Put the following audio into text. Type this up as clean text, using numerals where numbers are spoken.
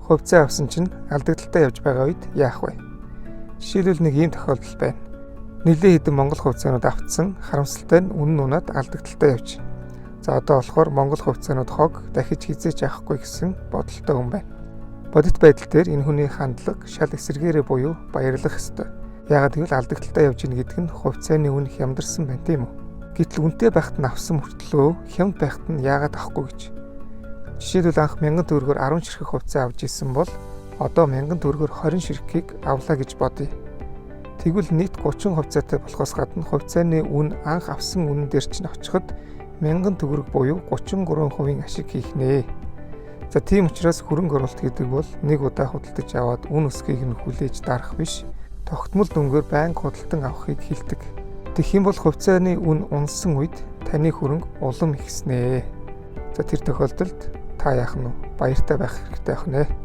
Хувьцаа авсан чинь алдагдaltaй явж байгаа үед яах вэ? Жишээлбэл нэг ийм тохиолдол байна. Нэлээд хэдэн монгол хувьцаанууд авцсан, харамсалтай нь үнэн унаад алдагдaltaй явж. За одоо болохоор монгол хувьцаанууд хог дахиж хизээч авахгүй гэсэн бодолтой хүн байна. Бодит байдал дээр энэ хүний хандлага шал эсэргээрээ буюу баярлах ёстой. Яагаад гэвэл алдагдaltaй явж ийн гэдэг нь хувьцааны үн хямдарсан байна тийм үү? Гэтэл үнэтэй байхад нь авсан мөртлөө хямд байхад нь яагаад авахгүй гэж. Жишээлбэл анх 1000 төгрөгөөр 10 ширхэг хувьцаа авч исэн бол одоо 1000 төгрөгөөр 20 ширхгийг авлаа гэж бодъё. Тэгвэл нийт 30 хувьцаатай болохоос гадна хувьцааны үн анх авсан үнэн дээр чинь очиход 1000 төгрөг буюу 33% ашиг хийх нэ. За тийм учраас хөрөнгө оруулалт гэдэг бол нэг удаа худалдаж аваад үн өсгийг нь хүлээж дарах биш, тогтмол дүнгээр байнга худалдан авахыг хэлдэг. Тэгэх юм бол хувьцааны үн унсан үед таны хөрөнгө улам ихснэ. За тэр тохиолдолд та яах нь вэ? Баяртай байх хэрэгтэй байх нэ.